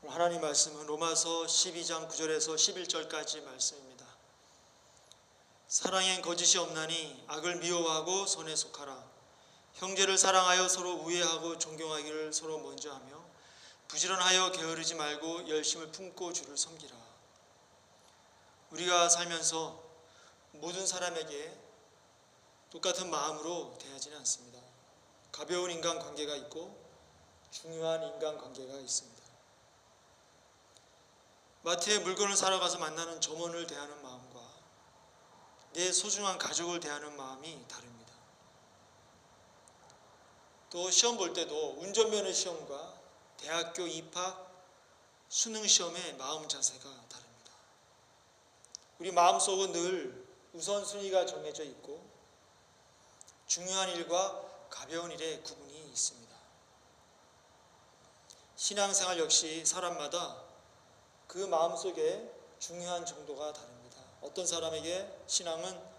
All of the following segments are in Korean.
하나님 말씀은 로마서 12장 9절에서 11절까지 말씀입니다. 사랑엔 거짓이 없나니 악을 미워하고 선에 속하라. 형제를 사랑하여 서로 우애하고 존경하기를 서로 먼저 하며 부지런하여 게으르지 말고 열심을 품고 주를 섬기라. 우리가 살면서 모든 사람에게 똑같은 마음으로 대하지는 않습니다. 가벼운 인간관계가 있고 중요한 인간관계가 있습니다. 마트에 물건을 사러 가서 만나는 점원을 대하는 마음과 내 소중한 가족을 대하는 마음이 다릅니다. 또 시험 볼 때도 운전면허 시험과 대학교 입학 수능 시험의 마음 자세가 다릅니다. 우리 마음속은 늘 우선순위가 정해져 있고 중요한 일과 가벼운 일의 구분이 있습니다. 신앙생활 역시 사람마다 그 마음속에 중요한 정도가 다릅니다. 어떤 사람에게 신앙은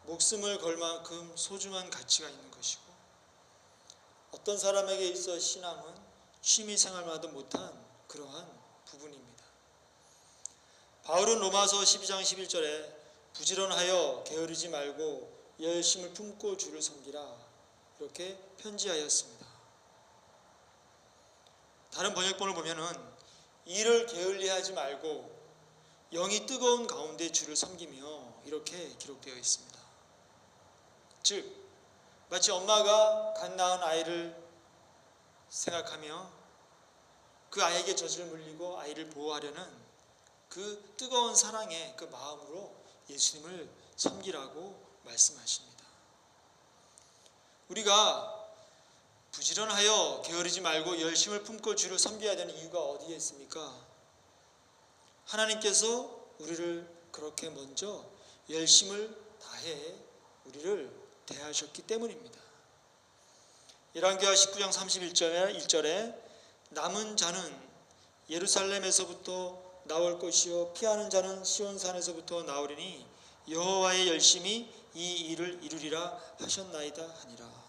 목숨을 걸 만큼 소중한 가치가 있는 것이고 어떤 사람에게 있어 신앙은 취미생활마도 못한 그러한 부분입니다. 바울은 로마서 12장 11절에 부지런하여 게으르지 말고 열심을 품고 주를 섬기라 이렇게 편지하였습니다. 다른 번역본을 보면은 일을 게을리하지 말고 영이 뜨거운 가운데 주를 섬기며 이렇게 기록되어 있습니다. 즉 마치 엄마가 갓 낳은 아이를 생각하며 그 아이에게 젖을 물리고 아이를 보호하려는 그 뜨거운 사랑의 그 마음으로 예수님을 섬기라고 말씀하십니다. 우리가 부지런하여 게으르지 말고 열심을 품고 주를 섬겨야 되는 이유가 어디에 있습니까? 하나님께서 우리를 그렇게 먼저 열심을 다해 우리를 대하셨기 때문입니다. 열왕기하 19장 31절에 남은 자는 예루살렘에서부터 나올 것이요 피하는 자는 시온산에서부터 나오리니 여호와의 열심이 이 일을 이루리라 하셨나이다 하니라.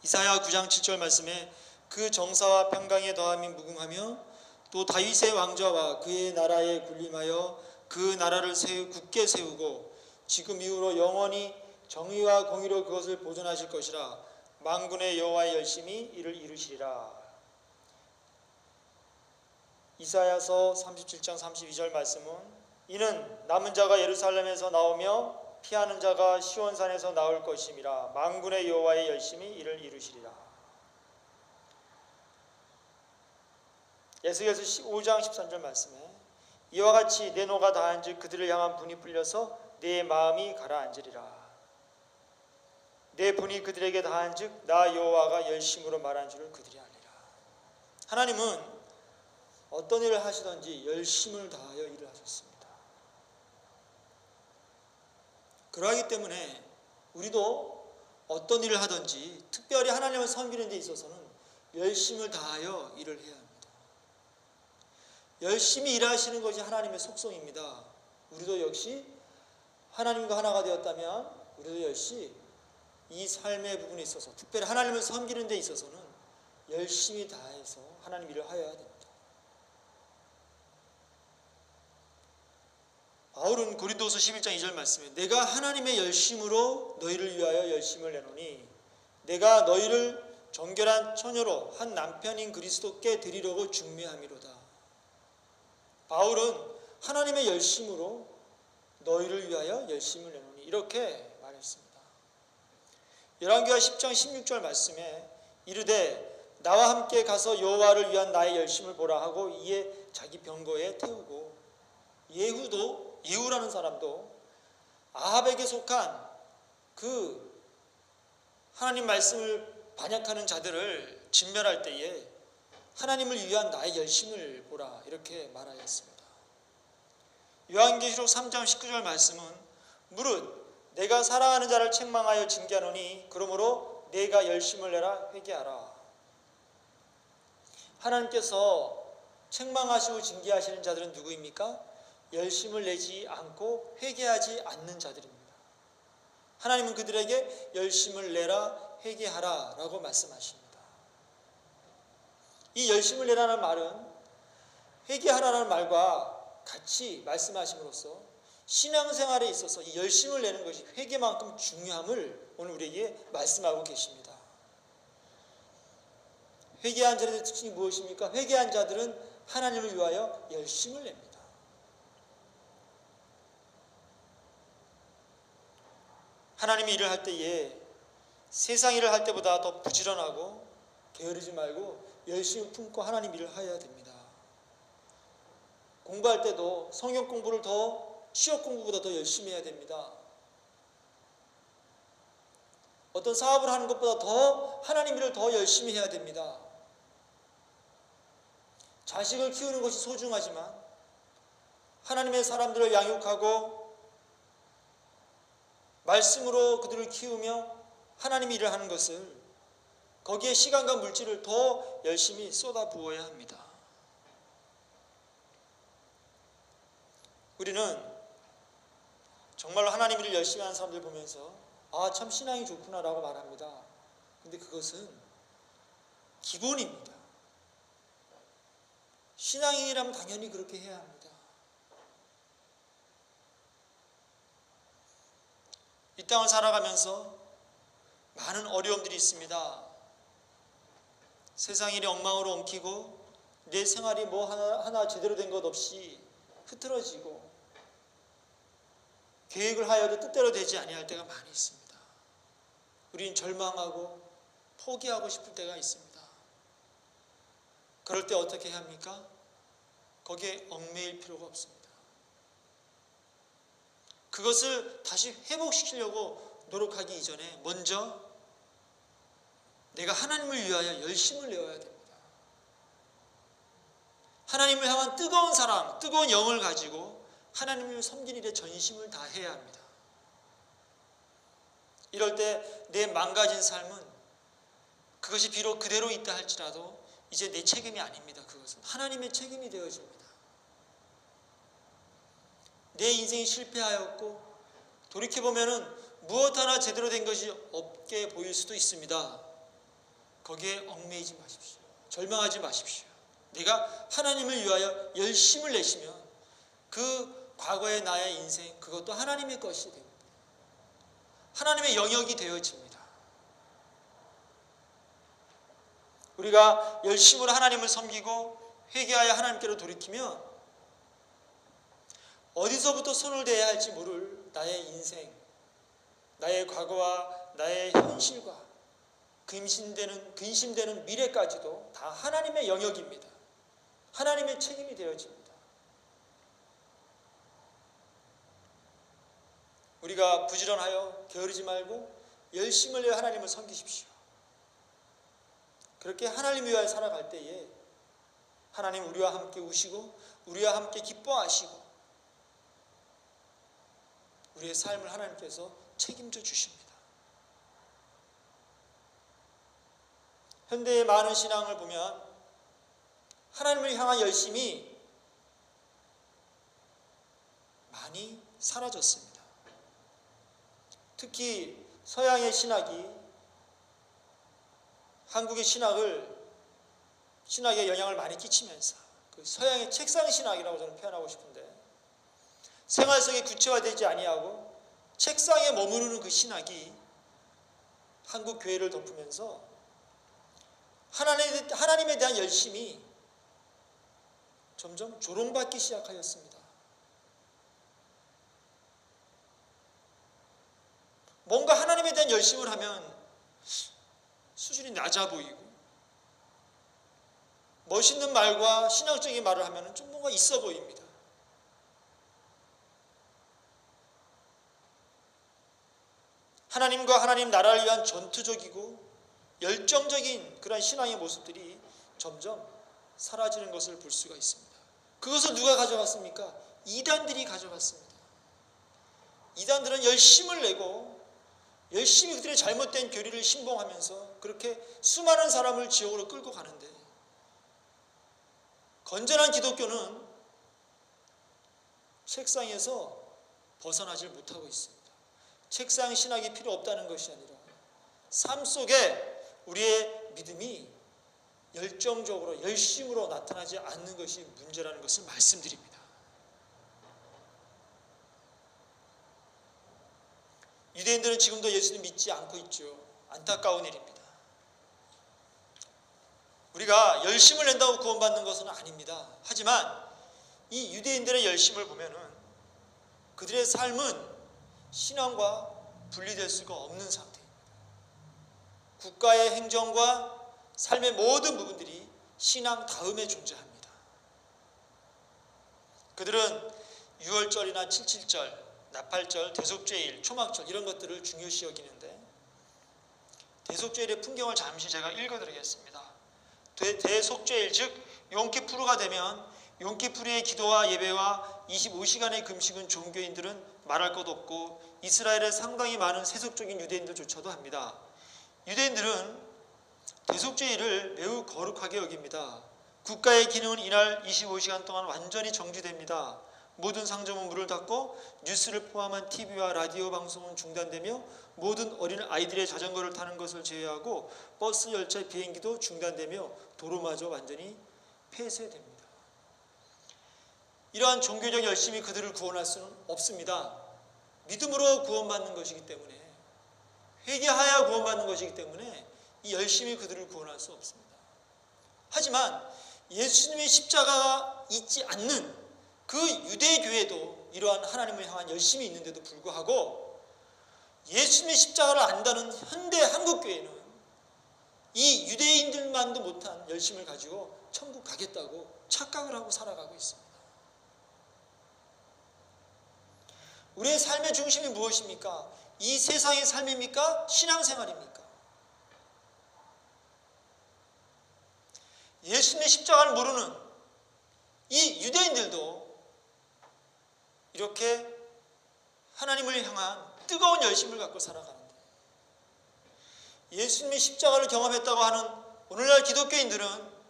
이사야 9장 7절 말씀에 그 정사와 평강에 더함이 무궁하며 또 다윗의 왕좌와 그의 나라에 군림하여 그 나라를 굳게 세우고 지금 이후로 영원히 정의와 공의로 그것을 보존하실 것이라. 만군의 여호와의 열심이 이를 이루시리라. 이사야서 37장 32절 말씀은 이는 남은 자가 예루살렘에서 나오며 피하는 자가 시온산에서 나올 것임이라. 만군의 여호와의 열심이 이를 이루시리라. 에스겔서 5장 13절 말씀에 이와 같이 내 노가 다한즉 그들을 향한 분이 풀려서 내 마음이 가라앉으리라. 내 분이 그들에게 다한즉 나 여호와가 열심으로 말한 줄을 그들이 알리라. 하나님은 어떤 일을 하시든지 열심을 다하여 일을 하셨습니다. 그러하기 때문에 우리도 어떤 일을 하든지 특별히 하나님을 섬기는 데 있어서는 열심을 다하여 일을 해야 합니다. 열심히 일하시는 것이 하나님의 속성입니다. 우리도 역시 하나님과 하나가 되었다면 우리도 역시 이 삶의 부분에 있어서 특별히 하나님을 섬기는 데 있어서는 열심히 다해서 하나님 일을 하여야 됩니다. 바울은 고린도서 11장 2절 말씀에 내가 하나님의 열심으로 너희를 위하여 열심을 내노니 내가 너희를 정결한 처녀로 한 남편인 그리스도께 드리려고 중매함이로다. 바울은 하나님의 열심으로 너희를 위하여 열심을 내노니 이렇게 말했습니다. 열왕기하 10장 16절 말씀에 이르되 나와 함께 가서 여호와를 위한 나의 열심을 보라 하고 이에 자기 병거에 태우고 예후라는 사람도 아합에게 속한 그 하나님 말씀을 반역하는 자들을 진멸할 때에 하나님을 위한 나의 열심을 보라 이렇게 말하였습니다. 요한계시록 3장 19절 말씀은 무릇 내가 사랑하는 자를 책망하여 징계하노니 그러므로 내가 열심을 내라 회개하라. 하나님께서 책망하시고 징계하시는 자들은 누구입니까? 열심을 내지 않고 회개하지 않는 자들입니다. 하나님은 그들에게 열심을 내라 회개하라 라고 말씀하십니다. 이 열심을 내라는 말은 회개하라는 말과 같이 말씀하심으로써 신앙생활에 있어서 이 열심을 내는 것이 회개만큼 중요함을 오늘 우리에게 말씀하고 계십니다. 회개한 자들의 특징이 무엇입니까? 회개한 자들은 하나님을 위하여 열심을 냅니다. 하나님이 일을 할 때에 세상 일을 할 때보다 더 부지런하고 게으르지 말고 열심히 품고 하나님 일을 해야 됩니다. 공부할 때도 성경 공부를 더 취업 공부보다 더 열심히 해야 됩니다. 어떤 사업을 하는 것보다 더 하나님 일을 더 열심히 해야 됩니다. 자식을 키우는 것이 소중하지만 하나님의 사람들을 양육하고 말씀으로 그들을 키우며 하나님 일을 하는 것을 거기에 시간과 물질을 더 열심히 쏟아부어야 합니다. 우리는 정말로 하나님 일을 열심히 하는 사람들 보면서 아, 참 신앙이 좋구나라고 말합니다. 근데 그것은 기본입니다. 신앙인이라면 당연히 그렇게 해야 합니다. 이 땅을 살아가면서 많은 어려움들이 있습니다. 세상 일이 엉망으로 엉키고 내 생활이 뭐 하나 제대로 된 것 없이 흐트러지고 계획을 하여도 뜻대로 되지 아니할 때가 많이 있습니다. 우리는 절망하고 포기하고 싶을 때가 있습니다. 그럴 때 어떻게 해야 합니까? 거기에 얽매일 필요가 없습니다. 그것을 다시 회복시키려고 노력하기 이전에 먼저 내가 하나님을 위하여 열심을 내어야 됩니다. 하나님을 향한 뜨거운 사랑, 뜨거운 영을 가지고 하나님을 섬기는 일에 전심을 다해야 합니다. 이럴 때 내 망가진 삶은 그것이 비록 그대로 있다 할지라도 이제 내 책임이 아닙니다. 그것은 하나님의 책임이 되어집니다. 내 인생이 실패하였고 돌이켜보면 무엇 하나 제대로 된 것이 없게 보일 수도 있습니다. 거기에 얽매이지 마십시오. 절망하지 마십시오. 내가 하나님을 위하여 열심을 내시면 그 과거의 나의 인생 그것도 하나님의 것이 됩니다. 하나님의 영역이 되어집니다. 우리가 열심으로 하나님을 섬기고 회개하여 하나님께로 돌이키면 어디서부터 손을 대야 할지 모를 나의 인생, 나의 과거와 나의 현실과 근심되는 미래까지도 다 하나님의 영역입니다. 하나님의 책임이 되어집니다. 우리가 부지런하여 게으르지 말고 열심을 내어 하나님을 섬기십시오. 그렇게 하나님 위하여 살아갈 때에 하나님 우리와 함께 우시고 우리와 함께 기뻐하시고 우리의 삶을 하나님께서 책임져 주십니다. 현대의 많은 신앙을 보면 하나님을 향한 열심이 많이 사라졌습니다. 특히 서양의 신학이 한국의 신학에 영향을 많이 끼치면서 그 서양의 책상 신학이라고 저는 표현하고 싶은데 생활 속에 구체화되지 아니하고 책상에 머무르는 그 신학이 한국 교회를 덮으면서 하나님에 대한 열심이 점점 조롱받기 시작하였습니다. 뭔가 하나님에 대한 열심을 하면 수준이 낮아 보이고 멋있는 말과 신앙적인 말을 하면 좀 뭔가 있어 보입니다. 하나님과 하나님 나라를 위한 전투적이고 열정적인 그런 신앙의 모습들이 점점 사라지는 것을 볼 수가 있습니다. 그것을 누가 가져갔습니까? 이단들이 가져갔습니다. 이단들은 열심을 내고 열심히 그들의 잘못된 교리를 신봉하면서 그렇게 수많은 사람을 지옥으로 끌고 가는데 건전한 기독교는 책상에서 벗어나질 못하고 있습니다. 책상 신학이 필요 없다는 것이 아니라 삶 속에 우리의 믿음이 열정적으로 열심으로 나타나지 않는 것이 문제라는 것을 말씀드립니다. 유대인들은 지금도 예수님 믿지 않고 있죠. 안타까운 일입니다. 우리가 열심을 낸다고 구원받는 것은 아닙니다. 하지만 이 유대인들의 열심을 보면은 그들의 삶은 신앙과 분리될 수가 없는 상태입니다. 국가의 행정과 삶의 모든 부분들이 신앙 다음에 존재합니다. 그들은 유월절이나 칠칠절, 나팔절, 대속죄일, 초막절 이런 것들을 중요시 여기는데 대속죄일의 풍경을 잠시 제가 읽어드리겠습니다. 대속죄일 즉 용키푸르가 되면 용키푸르의 기도와 예배와 25시간의 금식은 종교인들은 말할 것 없고 이스라엘의 상당히 많은 세속적인 유대인들조차도 합니다. 유대인들은 대속죄일을 매우 거룩하게 여깁니다. 국가의 기능은 이날 25시간 동안 완전히 정지됩니다. 모든 상점은 문을 닫고 뉴스를 포함한 TV와 라디오 방송은 중단되며 모든 어린 아이들의 자전거를 타는 것을 제외하고 버스, 열차, 비행기도 중단되며 도로마저 완전히 폐쇄됩니다. 이러한 종교적 열심이 그들을 구원할 수는 없습니다. 믿음으로 구원받는 것이기 때문에, 회개하여 구원받는 것이기 때문에 이 열심이 그들을 구원할 수 없습니다. 하지만 예수님의 십자가가 있지 않는 그 유대교회도 이러한 하나님을 향한 열심이 있는데도 불구하고 예수님의 십자가를 안다는 현대 한국교회는 이 유대인들만도 못한 열심을 가지고 천국 가겠다고 착각을 하고 살아가고 있습니다. 우리의 삶의 중심이 무엇입니까? 이 세상의 삶입니까? 신앙생활입니까? 예수님의 십자가를 모르는 이 유대인들도 이렇게 하나님을 향한 뜨거운 열심을 갖고 살아가는데, 예수님의 십자가를 경험했다고 하는 오늘날 기독교인들은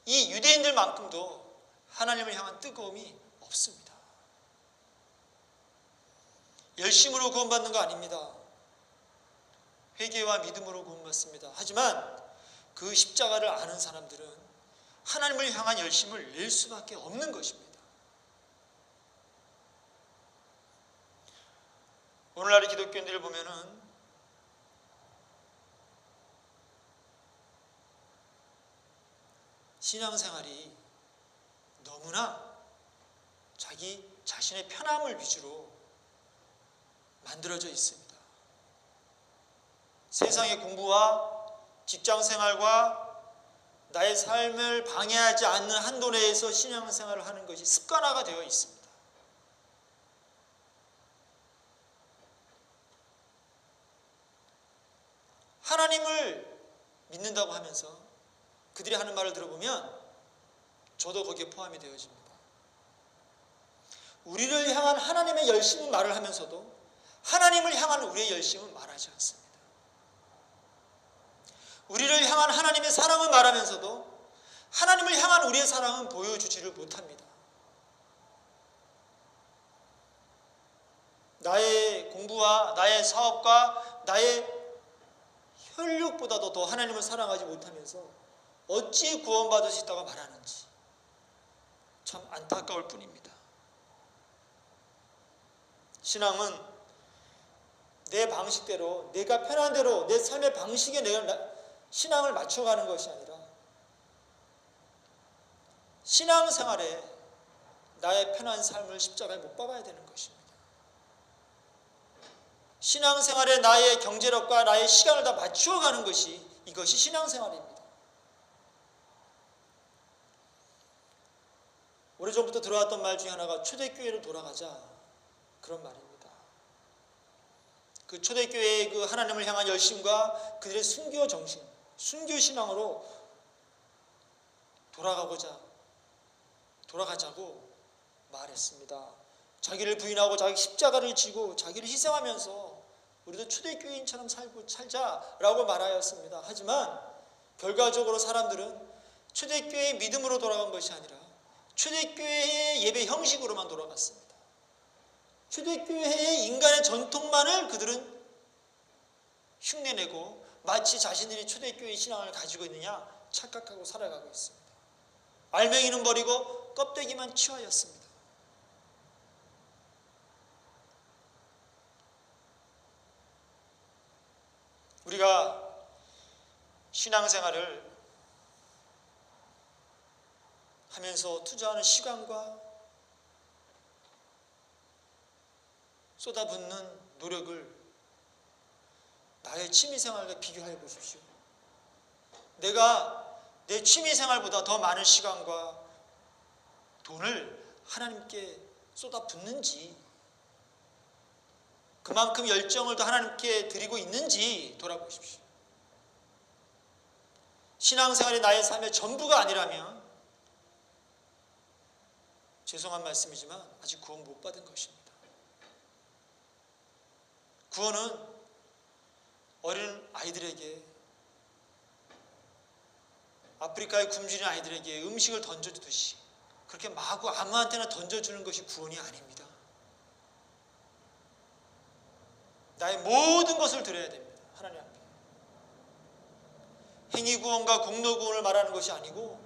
이 유대인들만큼도 하나님을 향한 뜨거움이 없습니다. 열심으로 구원받는 거 아닙니다. 회개와 믿음으로 구원받습니다. 하지만 그 십자가를 아는 사람들은 하나님을 향한 열심을 낼 수밖에 없는 것입니다. 오늘날의 기독교인들을 보면은 신앙생활이 너무나 자기 자신의 편함을 위주로 만들어져 있습니다. 세상의 공부와 직장생활과 나의 삶을 방해하지 않는 한도 내에서 신앙생활을 하는 것이 습관화가 되어 있습니다. 하나님을 믿는다고 하면서 그들이 하는 말을 들어보면 저도 거기에 포함이 되어집니다. 우리를 향한 하나님의 열심은 말을 하면서도 하나님을 향한 우리의 열심은 말하지 않습니다. 우리를 향한 하나님의 사랑은 말하면서도 하나님을 향한 우리의 사랑은 보여주지를 못합니다. 나의 공부와 나의 사업과 나의 혈육보다도 더 하나님을 사랑하지 못하면서 어찌 구원받을 수 있다고 말하는지 참 안타까울 뿐입니다. 신앙은 내 방식대로, 내가 편한 대로, 내 삶의 방식에 내가 신앙을 맞춰가는 것이 아니라 신앙생활에 나의 편한 삶을 십자가에 못 박아야 되는 것입니다. 신앙생활에 나의 경제력과 나의 시간을 다 맞추어가는 것이, 이것이 신앙생활입니다. 오래전부터 들어왔던 말 중에 하나가 초대교회로 돌아가자, 그런 말입니다. 그 초대교회의 그 하나님을 향한 열심과 그들의 순교 정신, 순교 신앙으로 돌아가자고 말했습니다. 자기를 부인하고 자기 십자가를 지고 자기를 희생하면서 우리도 초대교회인처럼 살자라고 말하였습니다. 하지만 결과적으로 사람들은 초대교회의 믿음으로 돌아간 것이 아니라 초대교회의 예배 형식으로만 돌아갔습니다. 초대교회의 인간의 전통만을 그들은 흉내내고 마치 자신들이 초대교회의 신앙을 가지고 있느냐 착각하고 살아가고 있습니다. 알맹이는 버리고 껍데기만 취하였습니다. 우리가 신앙생활을 하면서 투자하는 시간과 쏟아붓는 노력을 나의 취미생활과 비교해 보십시오. 내가 내 취미생활보다 더 많은 시간과 돈을 하나님께 쏟아붓는지, 그만큼 열정을 더 하나님께 드리고 있는지 돌아보십시오. 신앙생활이 나의 삶의 전부가 아니라면 죄송한 말씀이지만 아직 구원 못 받은 것입니다. 구원은 어린 아이들에게, 아프리카의 굶주린 아이들에게 음식을 던져주듯이 그렇게 마구 아무한테나 던져주는 것이 구원이 아닙니다. 나의 모든 것을 드려야 됩니다. 하나님 앞에. 행위구원과 공로구원을 말하는 것이 아니고,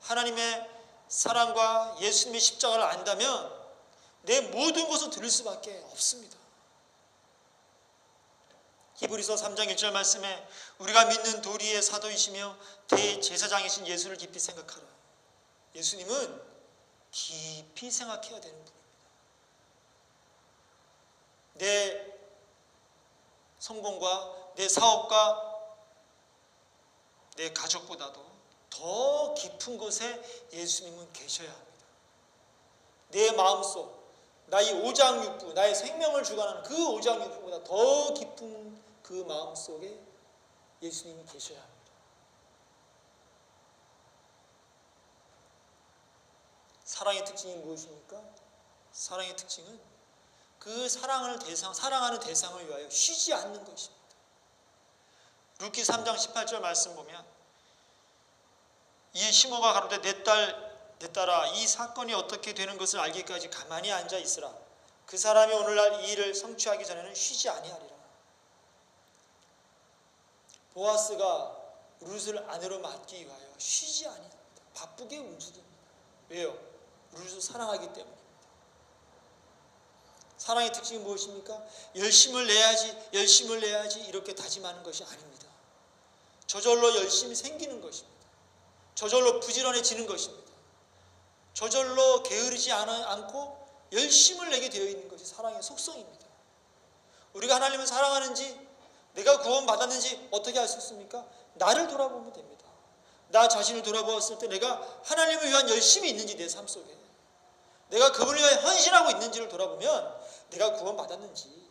하나님의 사랑과 예수님의 십자가를 안다면 내 모든 것을 드릴 수밖에 없습니다. 히브리서 3장 1절 말씀에 우리가 믿는 도리의 사도이시며 대제사장이신 예수를 깊이 생각하라. 예수님은 깊이 생각해야 되는 분입니다. 내 성공과 내 사업과 내 가족보다도 더 깊은 곳에 예수님은 계셔야 합니다. 내 마음속, 나의 오장육부, 나의 생명을 주관하는 그 오장육부보다 더 깊은 그 마음속에 예수님이 계셔야 합니다. 사랑의 특징이 무엇입니까? 사랑의 특징은 그 사랑하는 대상을 위하여 쉬지 않는 것입니다. 루키 3장 18절 말씀 보면, 이에 시모가 가로되 내 딸아 이 사건이 어떻게 되는 것을 알기까지 가만히 앉아 있으라. 그 사람이 오늘날 이 일을 성취하기 전에는 쉬지 아니하리라. 보아스가 룻을 아내로 맡기 위하여 쉬지 아니합니다. 바쁘게 움직입니다. 왜요? 룻을 사랑하기 때문입니다. 사랑의 특징이 무엇입니까? 열심을 내야지 이렇게 다짐하는 것이 아닙니다. 저절로 열심히 생기는 것입니다. 저절로 부지런해지는 것입니다. 저절로 게으르지 않고 열심을 내게 되어 있는 것이 사랑의 속성입니다. 우리가 하나님을 사랑하는지, 내가 구원받았는지 어떻게 알 수 있습니까? 나를 돌아보면 됩니다. 나 자신을 돌아보았을 때 내가 하나님을 위한 열심이 있는지, 내 삶 속에 내가 그분을 위해 헌신하고 있는지를 돌아보면 내가 구원받았는지,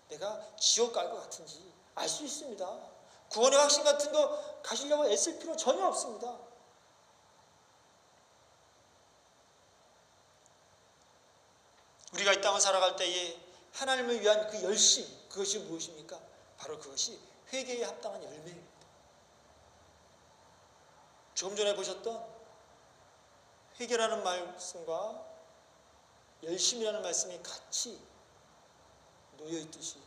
내가 지옥 갈 것 같은지 알 수 있습니다. 구원의 확신 같은 거 가시려고 애쓸 필요 전혀 없습니다. 우리가 이 땅을 살아갈 때에 하나님을 위한 그 열심, 그것이 무엇입니까? 바로 그것이 회개에 합당한 열매입니다. 조금 전에 보셨던 회개라는 말씀과 열심이라는 말씀이 같이 놓여 있듯이,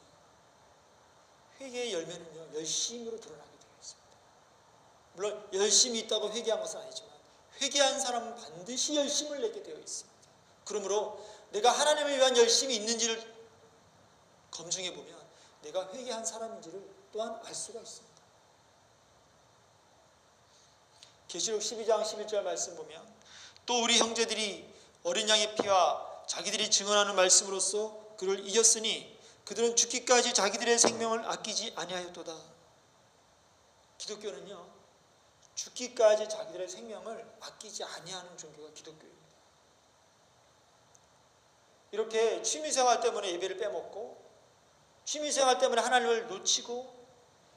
회개의 열매는요 열심으로 드러나게 되어 있습니다. 물론 열심이 있다고 회개한 것은 아니지만 회개한 사람은 반드시 열심을 내게 되어 있습니다. 그러므로 내가 하나님을 위한 열심이 있는지를 검증해 보면 내가 회개한 사람인지를 또한 알 수가 있습니다. 계시록 12장 11절 말씀 보면, 또 우리 형제들이 어린 양의 피와 자기들이 증언하는 말씀으로써 그를 이겼으니 그들은 죽기까지 자기들의 생명을 아끼지 아니하였도다. 기독교는요 죽기까지 자기들의 생명을 아끼지 아니하는 종교가 기독교입니다. 이렇게 취미생활 때문에 예배를 빼먹고, 취미생활 때문에 하나님을 놓치고,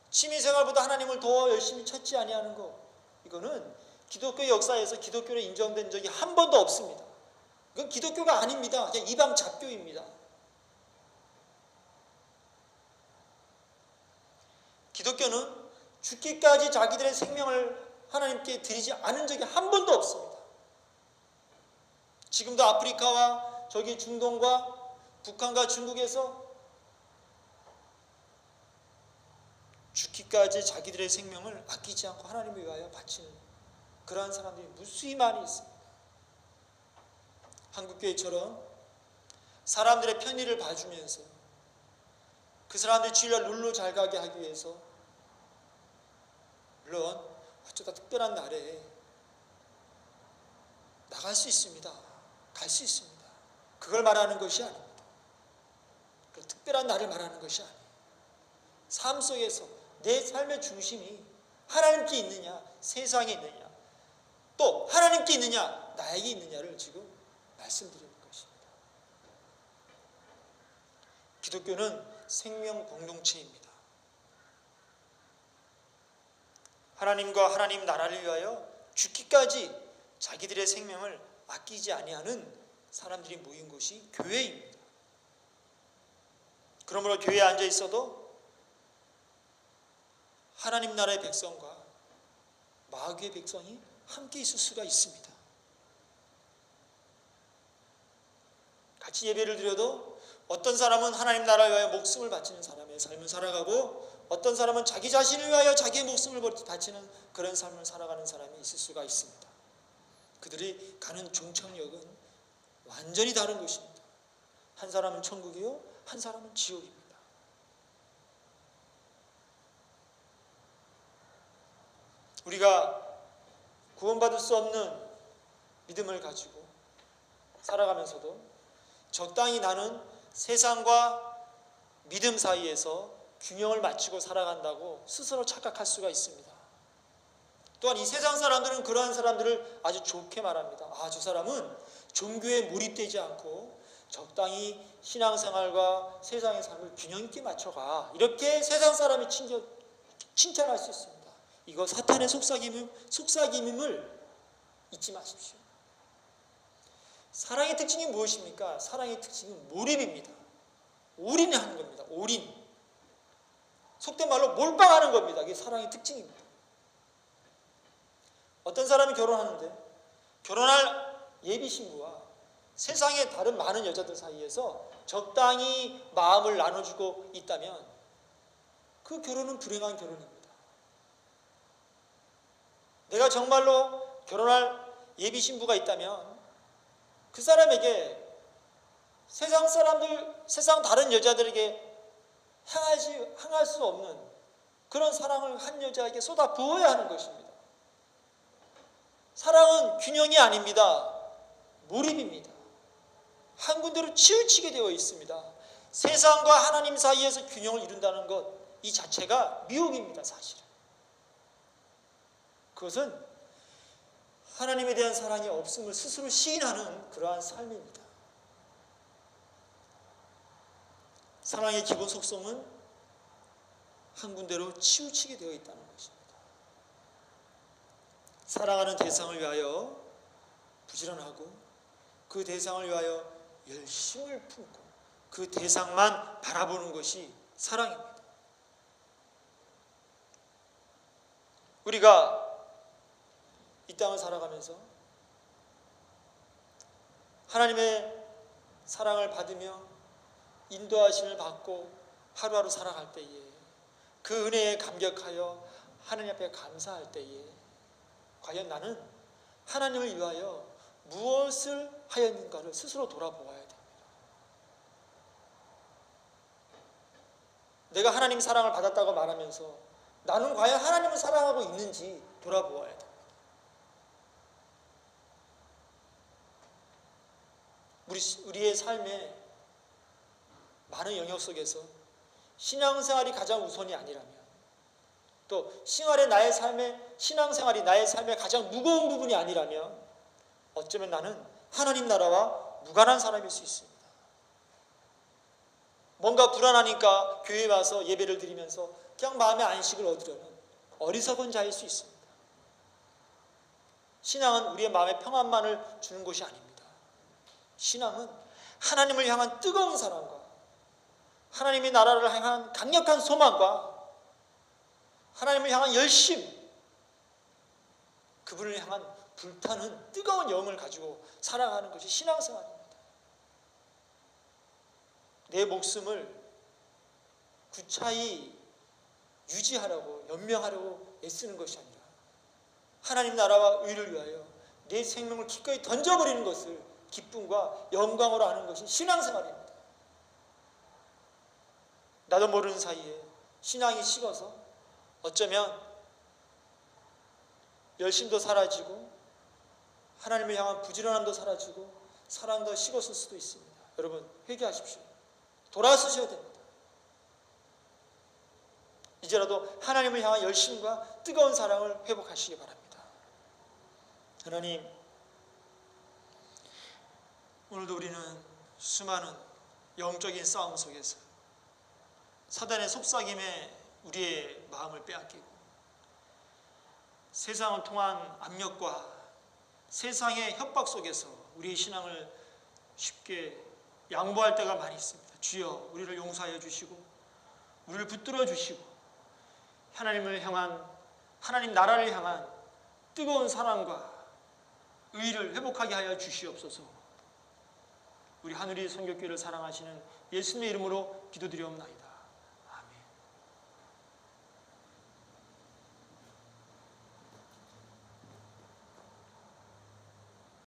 취미생활보다 하나님을 더 열심히 찾지 아니하는 것, 이거는 기독교의 역사에서 기독교로 인정된 적이 한 번도 없습니다. 이건 기독교가 아닙니다. 그냥 이방 잡교입니다. 기독교는 죽기까지 자기들의 생명을 하나님께 드리지 않은 적이 한 번도 없습니다. 지금도 아프리카와 저기 중동과 북한과 중국에서 죽기까지 자기들의 생명을 아끼지 않고 하나님을 위하여 바치는 그러한 사람들이 무수히 많이 있습니다. 한국교회처럼 사람들의 편의를 봐주면서 그 사람들이 주일날 놀러 잘 가게 하기 위해서, 물론 어쩌다 특별한 날에 나갈 수 있습니다. 갈 수 있습니다. 그걸 말하는 것이 아닙니다. 그 특별한 날을 말하는 것이 아니에요. 삶 속에서 내 삶의 중심이 하나님께 있느냐, 세상에 있느냐, 또 하나님께 있느냐, 나에게 있느냐를 지금 말씀드리는 것입니다. 기독교는 생명 공동체입니다. 하나님과 하나님 나라를 위하여 죽기까지 자기들의 생명을 아끼지 아니하는 사람들이 모인 곳이 교회입니다. 그러므로 교회에 앉아 있어도 하나님 나라의 백성과 마귀의 백성이 함께 있을 수가 있습니다. 같이 예배를 드려도 어떤 사람은 하나님 나라를 위하여 목숨을 바치는 사람의 삶을 살아가고, 어떤 사람은 자기 자신을 위하여 자기의 목숨을 바치는 그런 삶을 살아가는 사람이 있을 수가 있습니다. 그들이 가는 종착역은 완전히 다른 것입니다. 한 사람은 천국이요, 한 사람은 지옥입니다. 우리가 구원받을 수 없는 믿음을 가지고 살아가면서도 적당히 나는 세상과 믿음 사이에서 균형을 맞추고 살아간다고 스스로 착각할 수가 있습니다. 또한 이 세상 사람들은 그러한 사람들을 아주 좋게 말합니다. 저 사람은 종교에 몰입되지 않고 적당히 신앙생활과 세상의 삶을 균형 있게 맞춰가, 이렇게 세상 사람이 칭찬할 수 있습니다. 이거 사탄의 속삭임임을 잊지 마십시오. 사랑의 특징이 무엇입니까? 사랑의 특징은 몰입입니다. 올인하는 겁니다. 올인. 속된 말로 몰빵하는 겁니다. 이게 사랑의 특징입니다. 어떤 사람이 결혼하는데 결혼할 예비신부와 세상의 다른 많은 여자들 사이에서 적당히 마음을 나눠주고 있다면 그 결혼은 불행한 결혼입니다. 내가 정말로 결혼할 예비신부가 있다면 그 사람에게 세상 사람들, 세상 다른 여자들에게 향할 수 없는 그런 사랑을 한 여자에게 쏟아 부어야 하는 것입니다. 사랑은 균형이 아닙니다. 몰입입니다. 한 군데로 치우치게 되어 있습니다. 세상과 하나님 사이에서 균형을 이룬다는 것, 이 자체가 미혹입니다. 사실은. 그것은 하나님에 대한 사랑이 없음을 스스로 시인하는 그러한 삶입니다. 사랑의 기본 속성은 한 군데로 치우치게 되어 있다는 것입니다. 사랑하는 대상을 위하여 부지런하고 그 대상을 위하여 열심을 품고 그 대상만 바라보는 것이 사랑입니다. 우리가 이 땅을 살아가면서 하나님의 사랑을 받으며 인도하심을 받고 하루하루 살아갈 때에 그 은혜에 감격하여 하나님 앞에 감사할 때에 과연 나는 하나님을 위하여 무엇을 하였는가를 스스로 돌아보아야 됩니다. 내가 하나님 사랑을 받았다고 말하면서 나는 과연 하나님을 사랑하고 있는지 돌아보아야 됩니다. 우리의 삶의 많은 영역 속에서 신앙생활이 가장 우선이 아니라면, 또 신앙생활이 나의 삶의 가장 무거운 부분이 아니라면 어쩌면 나는 하나님 나라와 무관한 사람일 수 있습니다. 뭔가 불안하니까 교회에 와서 예배를 드리면서 그냥 마음의 안식을 얻으려는 어리석은 자일 수 있습니다. 신앙은 우리의 마음의 평안만을 주는 것이 아닙니다. 신앙은 하나님을 향한 뜨거운 사랑과 하나님의 나라를 향한 강력한 소망과 하나님을 향한 열심, 그분을 향한 불타는 뜨거운 영을 가지고 살아가는 것이 신앙생활입니다. 내 목숨을 구차히 유지하라고 연명하려고 애쓰는 것이 아니라 하나님 나라와 의를 위하여 내 생명을 기꺼이 던져버리는 것을 기쁨과 영광으로 하는 것이 신앙생활입니다. 나도 모르는 사이에 신앙이 식어서 어쩌면 열심도 사라지고 하나님을 향한 부지런함도 사라지고 사랑도 식었을 수도 있습니다. 여러분 회개하십시오. 돌아서셔야 됩니다. 이제라도 하나님을 향한 열심과 뜨거운 사랑을 회복하시기 바랍니다. 하나님, 오늘도 우리는 수많은 영적인 싸움 속에서 사단의 속삭임에 우리의 마음을 빼앗기고 세상을 통한 압력과 세상의 협박 속에서 우리의 신앙을 쉽게 양보할 때가 많이 있습니다. 주여 우리를 용서하여 주시고 우리를 붙들어 주시고 하나님을 향한, 하나님 나라를 향한 뜨거운 사랑과 의를 회복하게 하여 주시옵소서. 우리 하늘이 성교교회를 사랑하시는 예수님의 이름으로 기도드리옵나이다.